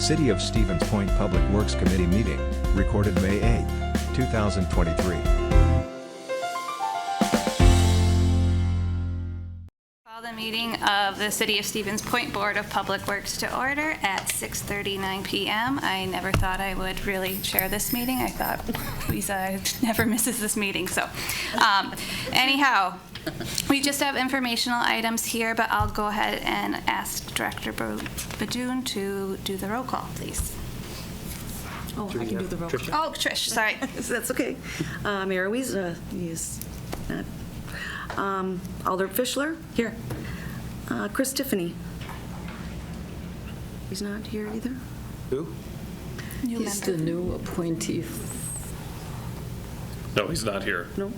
City of Stevens Point Public Works Committee meeting, recorded May 8, 2023. Call the meeting of the City of Stevens Point Board of Public Works to order at 6:39 p.m. I never thought I would really share this meeting. I thought Lisa never misses this meeting. So anyhow, we just have informational items here, but I'll go ahead and ask Director Badoon to do the roll call, please. Oh, I can do the roll call. Oh, Trish, sorry. That's okay. Mayor Weiss, he's not. Alder Fischler? Here. Chris Tiffany? He's not here either? Who? New He's member. the new appointee. No, he's not here. No?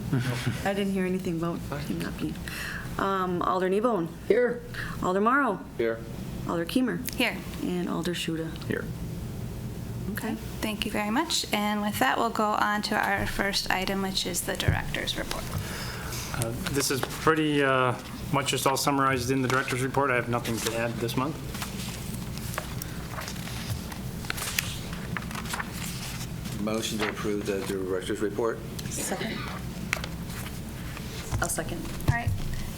I didn't hear anything about him not being. Alder Kneebone? Here. Alder Morrow? Here. Alder Kiemer? Here. And Alder Schuda? Here. Okay. Thank you very much. And with that, we'll go on to our first item, which is the director's report. This is pretty much just all summarized in the director's report. I have nothing to add this month. Motion to approve the director's report? Second. I'll second. All right.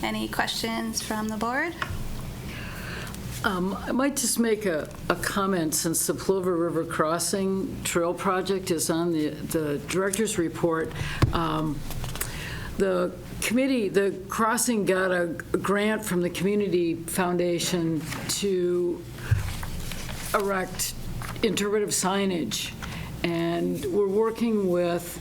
Any questions from the board? I might just make a comment, since the Plover River Crossing Trail Project is on the director's report. The committee, the crossing got a grant from the Community Foundation to erect interpretive signage, and we're working with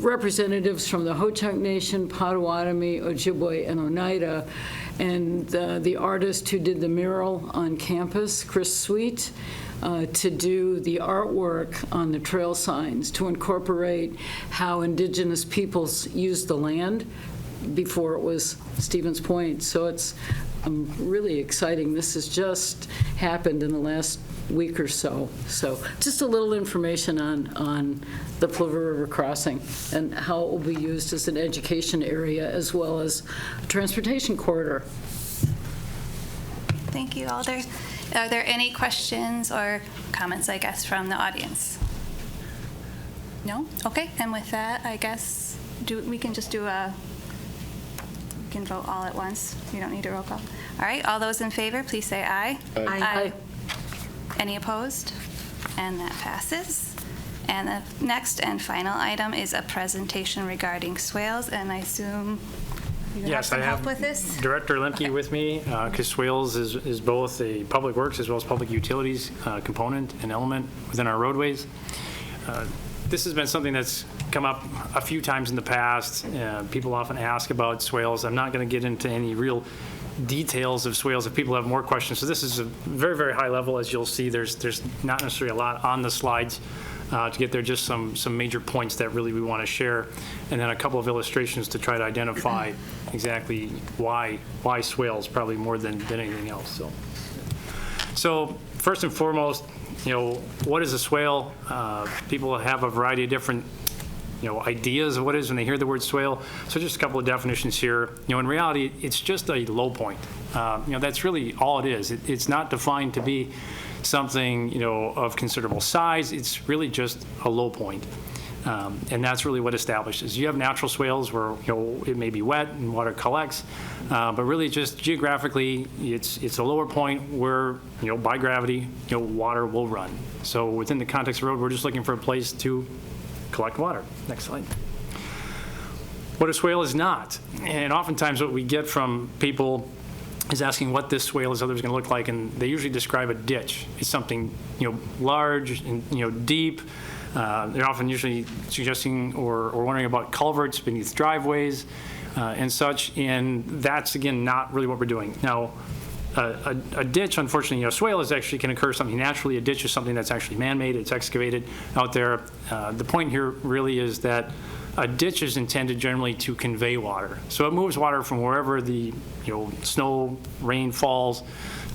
representatives from the Ho-Chunk Nation, Potawatomi, Ojibwe, and Oneida, and the artist who did the mural on campus, Chris Sweet, to do the artwork on the trail signs to incorporate how Indigenous peoples used the land before it was Stevens Point. So it's really exciting. This has just happened in the last week or so. So just a little information on the Plover River Crossing and how it will be used as an education area as well as a transportation corridor. Thank you, Alder. Are there any questions or comments, I guess, from the audience? No? Okay. And with that, I guess we can just do we can vote all at once. You don't need a roll call. All right. All those in favor, please say aye. Aye. Any opposed? And that passes. And the next and final item is a presentation regarding swales, and I assume you have Yes, some I help have with this? Director Lemke with me, because swales is both a public works as well as public utilities component and element within our roadways. This has been something that's come up a few times in the past. People often ask about swales. I'm not going to get into any real details of swales if people have more questions. So this is a very, very high level. As you'll see, there's not necessarily a lot on the slides to get there, just some major points that really we want to share, and then a couple of illustrations to try to identify exactly why swales, probably more than anything else. So first and foremost, what is a swale? People have a variety of different ideas of what it is when they hear the word swale. So just a couple of definitions here. In reality, it's just a low point. That's really all it is. It's not defined to be something, of considerable size. It's really just a low point. And that's really what establishes. You have natural swales where, it may be wet and water collects, but really just geographically, it's a lower point where, by gravity, water will run. So within the context of the road, we're just looking for a place to collect water. Next slide. What a swale is not. And oftentimes what we get from people is asking what this swale is going to look like, and they usually describe a ditch. It's something, large and, deep. They're often usually suggesting or wondering about culverts beneath driveways and such, and that's, again, not really what we're doing. Now, a ditch, unfortunately, a swale can occur something naturally. A ditch is something that's actually man-made. It's excavated out there. The point here really is that a ditch is intended generally to convey water. So it moves water from wherever the snow, rain falls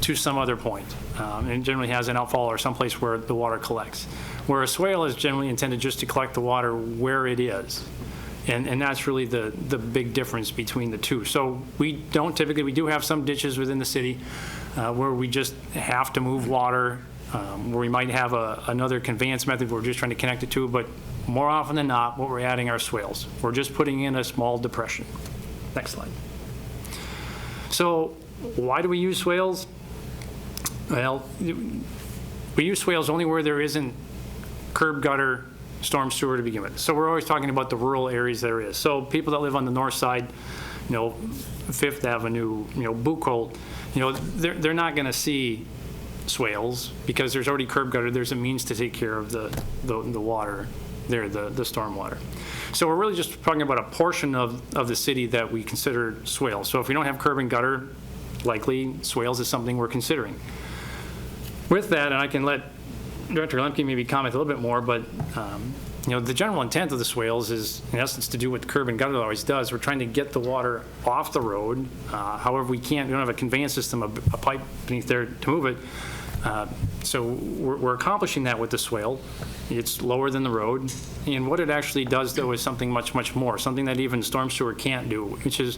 to some other point. And it generally has an outfall or someplace where the water collects. Where a swale is generally intended just to collect the water where it is. And that's really the big difference between the two. So we do have some ditches within the city where we just have to move water, where we might have another conveyance method we're just trying to connect it to, but more often than not, what we're adding are swales. We're just putting in a small depression. Next slide. So why do we use swales? Well, we use swales only where there isn't curb gutter, storm sewer to begin with. So we're always talking about the rural areas there is. So people that live on the north side, Fifth Avenue, Bucol, they're not going to see swales because there's already curb gutter. There's a means to take care of the water there, the storm water. So we're really just talking about a portion of the city that we consider swales. So if we don't have curb and gutter, likely swales is something we're considering. With that, and I can let Director Lemke maybe comment a little bit more, but the general intent of the swales is, in essence, to do what the curb and gutter always does. We're trying to get the water off the road. However, we don't have a conveyance system, a pipe beneath there to move it. So we're accomplishing that with the swale. It's lower than the road. And what it actually does, though, is something much, much more, something that even storm sewer can't do, which is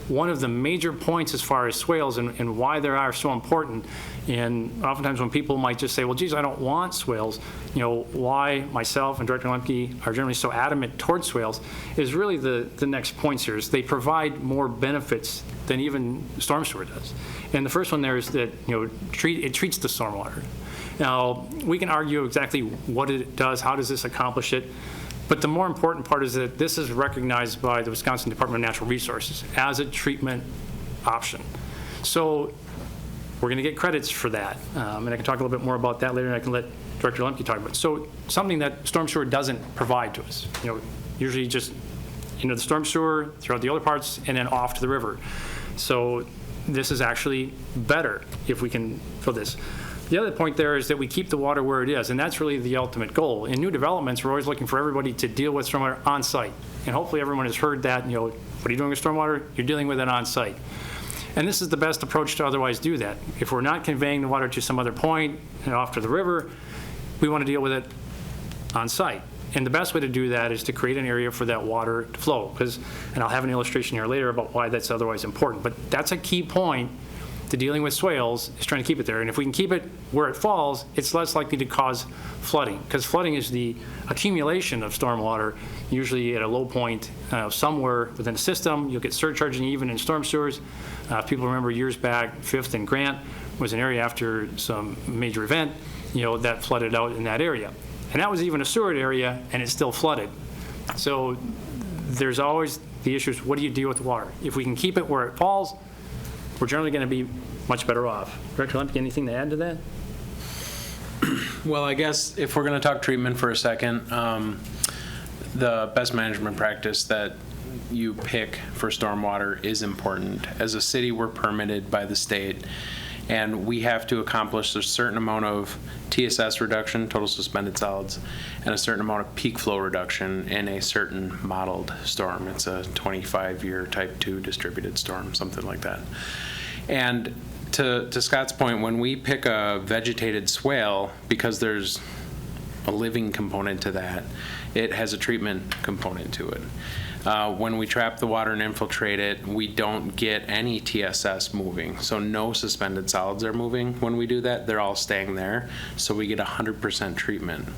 one of the major points as far as swales and why they are so important. And oftentimes when people might just say, well, geez, I don't want swales, why myself and Director Lemke are generally so adamant towards swales is really the next points here is they provide more benefits than even storm sewer does. And the first one there is that, it treats the stormwater. Now, we can argue exactly what it does, how does this accomplish it, but the more important part is that this is recognized by the Wisconsin Department of Natural Resources as a treatment option. So we're going to get credits for that, and I can talk a little bit more about that later, and I can let Director Lemke talk about it. So something that storm sewer doesn't provide to us, usually just the storm sewer throughout the other parts and then off to the river. So this is actually better if we can fill this. The other point there is that we keep the water where it is, and that's really the ultimate goal. In new developments, we're always looking for everybody to deal with stormwater on site. And hopefully everyone has heard that, what are you doing with stormwater? You're dealing with it on site. And this is the best approach to otherwise do that. If we're not conveying the water to some other point and off to the river, we want to deal with it on site. And the best way to do that is to create an area for that water to flow. And I'll have an illustration here later about why that's otherwise important. But that's a key point to dealing with swales, is trying to keep it there. And if we can keep it where it falls, it's less likely to cause flooding. Because flooding is the accumulation of stormwater, usually at a low point somewhere within the system. You'll get surcharging even in storm sewers. If people remember years back, Fifth and Grant was an area after some major event, that flooded out in that area. And that was even a sewered area, and it still flooded. So there's always the issue is, what do you do with the water? If we can keep it where it falls, we're generally going to be much better off. Director Lemke, anything to add to that? Well, I guess if we're going to talk treatment for a second, the best management practice that you pick for stormwater is important. As a city, we're permitted by the state, and we have to accomplish a certain amount of TSS reduction, total suspended solids, and a certain amount of peak flow reduction in a certain modeled storm. It's a 25-year type 2 distributed storm, something like that. And to Scott's point, when we pick a vegetated swale, because there's a living component to that, it has a treatment component to it. When we trap the water and infiltrate it, we don't get any TSS moving. So no suspended solids are moving when we do that. They're all staying there. So we get 100% treatment.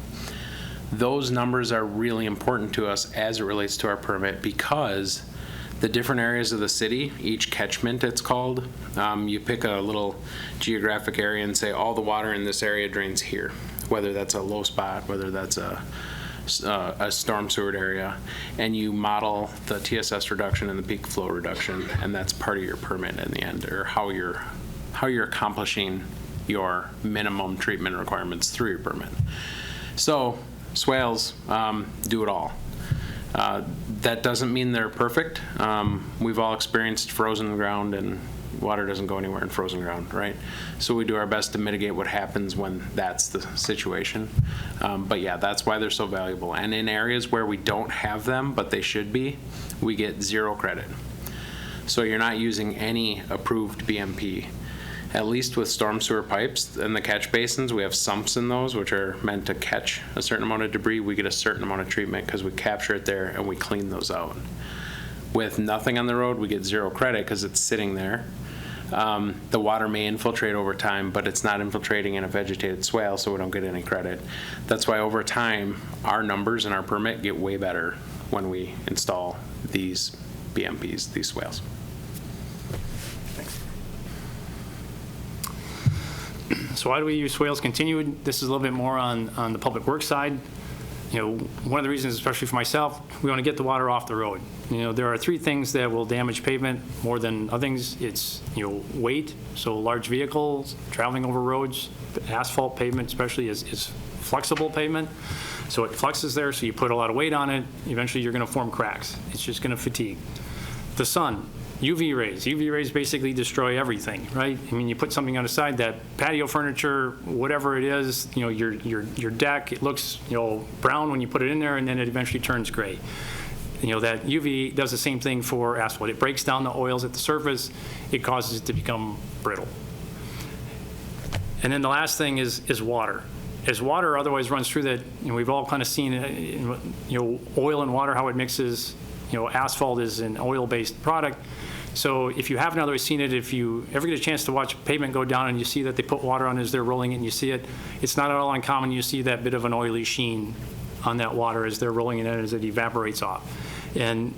Those numbers are really important to us as it relates to our permit, because the different areas of the city, each catchment it's called, you pick a little geographic area and say all the water in this area drains here, whether that's a low spot, whether that's a storm sewered area, and you model the TSS reduction and the peak flow reduction, and that's part of your permit in the end, or how you're accomplishing your minimum treatment requirements through your permit. So swales do it all. That doesn't mean they're perfect. We've all experienced frozen ground, and water doesn't go anywhere in frozen ground, right? So we do our best to mitigate what happens when that's the situation. But yeah, that's why they're so valuable. And in areas where we don't have them, but they should be, we get 0 credit. So you're not using any approved BMP. At least with storm sewer pipes and the catch basins, we have sumps in those, which are meant to catch a certain amount of debris. We get a certain amount of treatment because we capture it there and we clean those out. With nothing on the road, we get 0 credit because it's sitting there. The water may infiltrate over time, but it's not infiltrating in a vegetated swale, so we don't get any credit. That's why over time, our numbers and our permit get way better when we install these BMPs, these swales. So why do we use swales continued? This is a little bit more on the public works side. You know, one of the reasons, especially for myself, we want to get the water off the road. You know, there are three things that will damage pavement more than other things. It's, you know, weight, so large vehicles traveling over roads, asphalt pavement especially is flexible pavement. So it fluxes there, so you put a lot of weight on it, eventually you're going to form cracks. It's just going to fatigue. The sun. UV rays. UV rays basically destroy everything, right? I mean, you put something on the side, that patio furniture, whatever it is, you know, your deck, it looks, you know, brown when you put it in there, and then it eventually turns gray. You know, that UV does the same thing for asphalt. It breaks down the oils at the surface. It causes it to become brittle. And then the last thing is water. As water otherwise runs through that, you know, we've all kind of seen, you know, oil and water, how it mixes. You know, asphalt is an oil-based product. So if you haven't otherwise seen it, if you ever get a chance to watch pavement go down and you see that they put water on as they're rolling it and you see it, it's not at all uncommon. You see that bit of an oily sheen on that water as they're rolling it in, as it evaporates off. And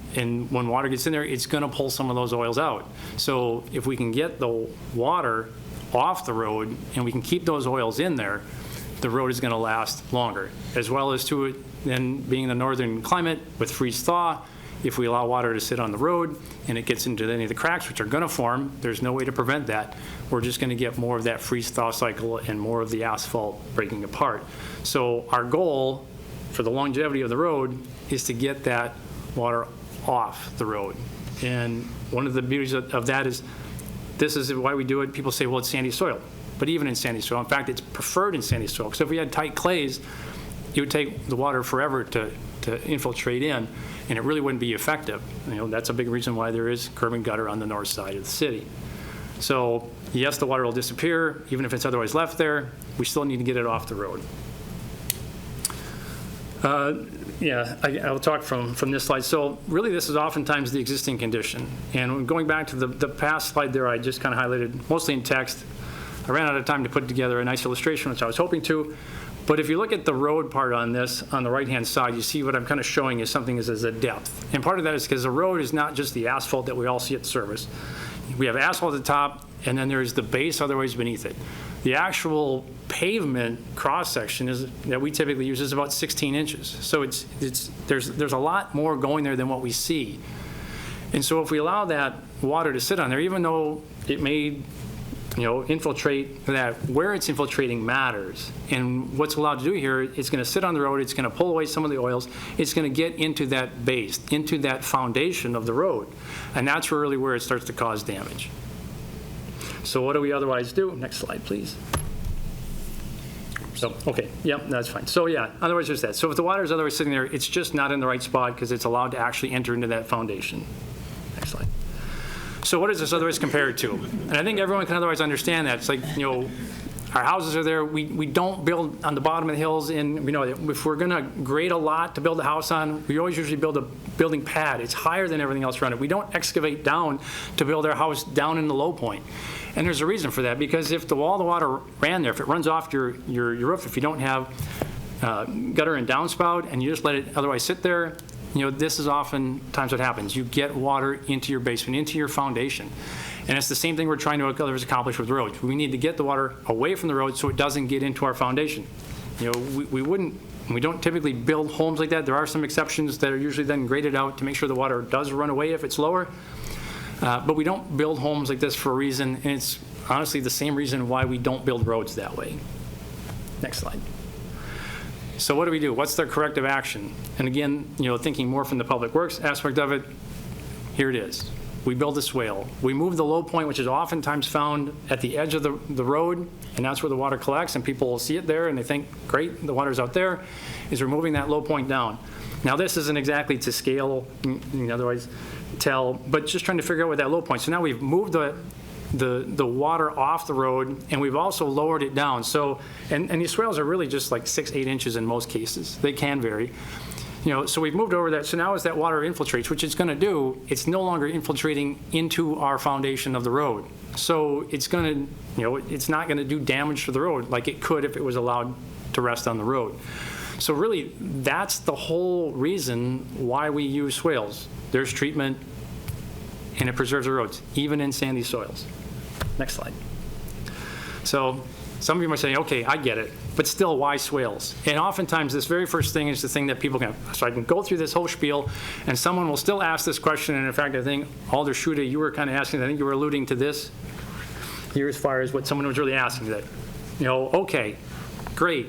when water gets in there, it's going to pull some of those oils out. So if we can get the water off the road and we can keep those oils in there, the road is going to last longer. As well as to it then being the northern climate with freeze-thaw, if we allow water to sit on the road and it gets into any of the cracks, which are going to form, there's no way to prevent that. We're just going to get more of that freeze-thaw cycle and more of the asphalt breaking apart. So our goal for the longevity of the road is to get that water off the road. And one of the beauties of that is, this is why we do it. People say, well, it's sandy soil. But even in sandy soil, in fact, it's preferred in sandy soil. Because if we had tight clays, it would take the water forever to infiltrate in, and it really wouldn't be effective. You know, that's a big reason why there is curb and gutter on the north side of the city. So yes, the water will disappear, even if it's otherwise left there. We still need to get it off the road. Yeah, I'll talk from this slide. So really, this is oftentimes the existing condition. And going back to the past slide there, I just kind of highlighted mostly in text. I ran out of time to put together a nice illustration, which I was hoping to. But if you look at the road part on this, on the right-hand side, you see what I'm kind of showing is something as a depth. And part of that is because the road is not just the asphalt that we all see at the surface. We have asphalt at the top, and then there's the base otherwise beneath it. The actual pavement cross-section that we typically use is about 16 inches. So there's a lot more going there than what we see. And so if we allow that water to sit on there, even though it may, you know, infiltrate, that where it's infiltrating matters. And what's allowed to do here, it's going to sit on the road, it's going to pull away some of the oils, it's going to get into that base, into that foundation of the road. And that's really where it starts to cause damage. So what do we otherwise do? Next slide, please. So, okay, yep, that's fine. So yeah, otherwise there's that. So if the water is otherwise sitting there, it's just not in the right spot because it's allowed to actually enter into that foundation. Next slide. So what is this otherwise compared to? And I think everyone can otherwise understand that. It's like, you know, our houses are there. We don't build on the bottom of the hills. And, you know, if we're going to grade a lot to build a house on, we always usually build a building pad. It's higher than everything else around it. We don't excavate down to build our house down in the low point. And there's a reason for that, because if the wall of the water ran there, if it runs off your roof, if you don't have gutter and downspout and you just let it otherwise sit there, you know, this is oftentimes what happens. You get water into your basement, into your foundation. And it's the same thing we're trying to accomplish with roads. We need to get the water away from the road so it doesn't get into our foundation. You know, we don't typically build homes like that. There are some exceptions that are usually then graded out to make sure the water does run away if it's lower. But we don't build homes like this for a reason, and it's honestly the same reason why we don't build roads that way. Next slide. So what do? What's the corrective action? And again, you know, thinking more from the public works aspect of it, here it is. We build a swale. We move the low point, which is oftentimes found at the edge of the road, and that's where the water collects, and people will see it there, and they think, great, the water's out there, is we're moving that low point down. Now, this isn't exactly to scale, you can otherwise tell, but just trying to figure out what that low point. So now we've moved the water off the road, and we've also lowered it down. So, and these swales are really just like 6-8 inches in most cases. They can vary. So we've moved over that, so now as that water infiltrates, which it's going to do, it's no longer infiltrating into our foundation of the road. So it's going to, it's not going to do damage to the road like it could if it was allowed to rest on the road. So really, that's the whole reason why we use swales. There's treatment, and it preserves the roads, even in sandy soils. Next slide. So some of you might say, okay, I get it, but still, why swales? And oftentimes, this very first thing is the thing that people can, so I can go through this whole spiel, and someone will still ask this question, and in fact, I think, Alder Schutte, you were kind of asking, I think you were alluding to this here as far as what someone was really asking, that, okay, great,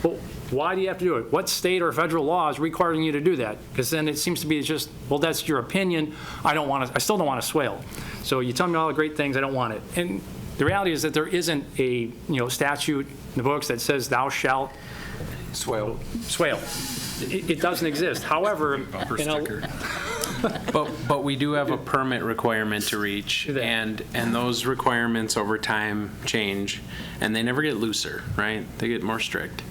but why do you have to do it? What state or federal law is requiring you to do that? Because then it seems to be just, well, that's your opinion, I still don't want to swale. So you tell me all the great things, I don't want it. And the reality is that there isn't a statute in the books that says thou shalt swale. It doesn't exist. However, But we do have a permit requirement to reach, and those requirements over time change, and they never get looser, right? They get more strict.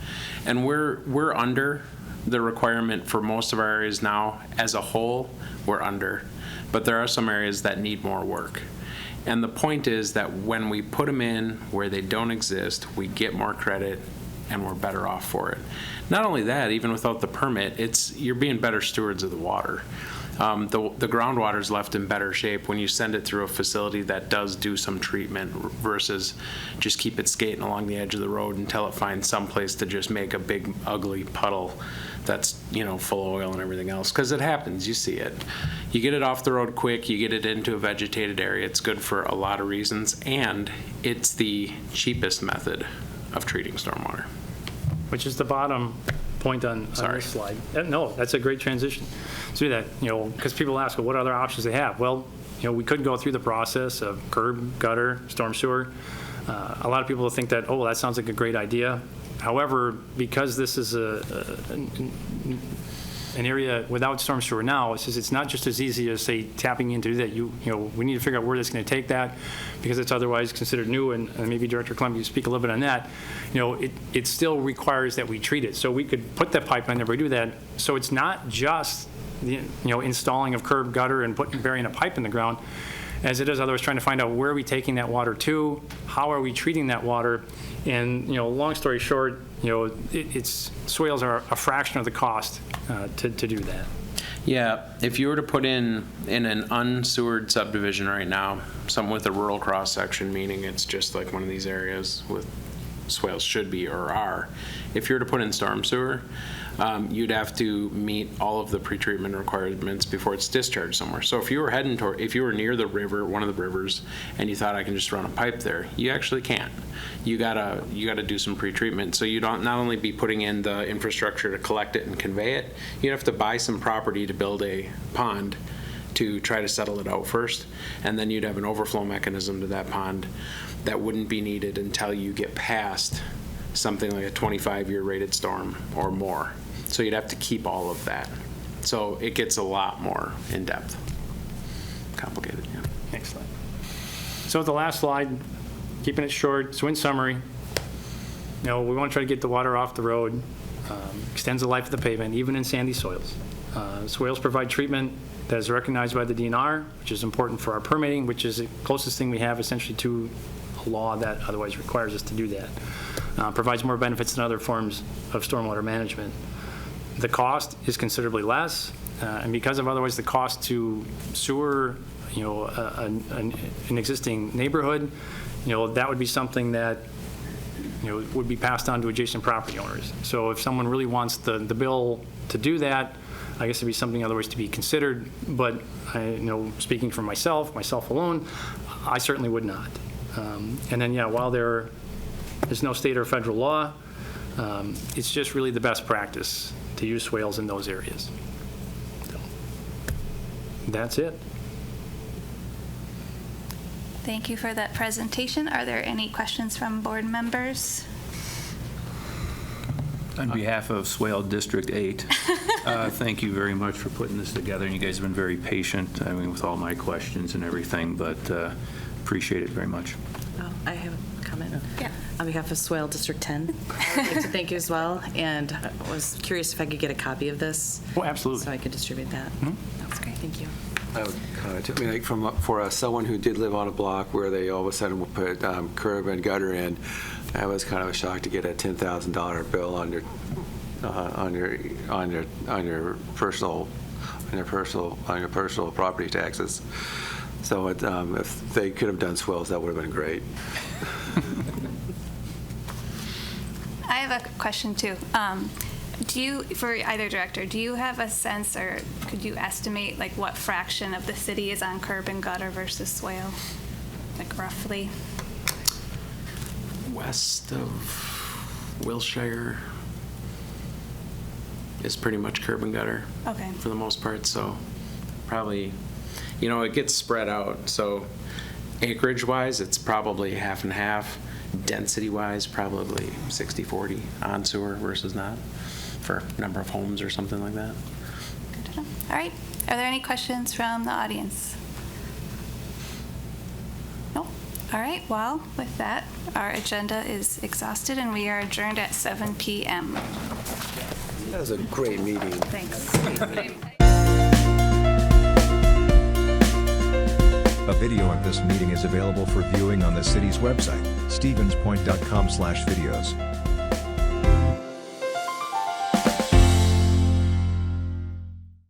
And we're under the requirement for most of our areas now. As a whole, we're under. But there are some areas that need more work. And the point is that when we put them in where they don't exist, we get more credit and we're better off for it. Not only that, even without the permit, you're being better stewards of the water. The groundwater is left in better shape when you send it through a facility that does do some treatment versus just keep it skating along the edge of the road until it finds some place to just make a big ugly puddle that's full of oil and everything else, because it happens. You see it. You get it off the road quick, you get it into a vegetated area. It's good for a lot of reasons, and it's the cheapest method of treating stormwater. which is the bottom point on this slide. No, that's a great transition. So that, because people ask, well, what other options they have? Well, we could go through the process of curb, gutter, storm sewer. A lot of people think that, oh, that sounds like a great idea. However, because this is an area without storm sewer now, it's not just as easy as, say, tapping into that. We need to figure out where that's going to take that, because it's otherwise considered new, and maybe Director Clem, you speak a little bit on that. It still requires that we treat it. So we could put that pipeline there, we do that. So it's not just the installing of curb, gutter, and burying a pipe in the ground, as it is otherwise trying to find out where are we taking that water to, how are we treating that water, and long story short, swales are a fraction of the cost to do that. Yeah, if you were to put in an unsewered subdivision right now, something with a rural cross section, meaning it's just like one of these areas with swales should be or are, if you were to put in storm sewer, you'd have to meet all of the pretreatment requirements before it's discharged somewhere. So if you were if you were near the river, one of the rivers, and you thought I can just run a pipe there, you actually can't. You gotta do some pretreatment. So you don't not only be putting in the infrastructure to collect it and convey it, you have to buy some property to build a pond to try to settle it out first, and then you'd have an overflow mechanism to that pond that wouldn't be needed until you get past something like a 25-year rated storm or more. So you'd have to keep all of that. So it gets a lot more in-depth, complicated, yeah. Excellent. So the last slide, keeping it short. So in summary, we want to try to get the water off the road, extends the life of the pavement, even in sandy soils. Swales provide treatment that is recognized by the DNR, which is important for our permitting, which is the closest thing we have essentially to a law that otherwise requires us to do that. Provides more benefits than other forms of stormwater management. The cost is considerably less, and because of otherwise the cost to sewer, an existing neighborhood, that would be something that, would be passed on to adjacent property owners. So if someone really wants the bill to do that, I guess it'd be something otherwise to be considered, but speaking for myself alone, I certainly would not. And then, while there's no state or federal law, it's just really the best practice to use swales in those areas. So, that's it. Thank you for that presentation. Are there any questions from board members? On behalf of Swale District 8, thank you very much for putting this together. You guys have been very patient, with all my questions and everything, but appreciate it very much. Oh, I have a comment. and Yeah. on behalf of Swale District 10, I would like to thank you as well, and I was curious if I could get a copy of this. Oh, absolutely. So I could distribute that. That's great, thank you. I would comment, I mean, like for someone who did live on a block where they all of a sudden would put curb and gutter in, that was kind of a shock to get a $10,000 bill on your personal property taxes. So if they could have done swells, that would have been great. I have a question too. Do you, for either director, do you have a sense or could you estimate like what fraction of the city is on curb and gutter versus swale? Like roughly? West of Wilshire is pretty much curb and gutter. Okay. For the most part, so probably, it gets spread out. So acreage-wise, it's probably half and half. Density-wise, probably 60-40 on sewer versus not, for number of homes or something like that. Good to know. All right. Are there any questions from the audience? No? All right. Well, with that, our agenda is exhausted and we are adjourned at 7 p.m. That was a great meeting. Thanks. A video of this meeting is available for viewing on the city's website, stevenspoint.com/videos.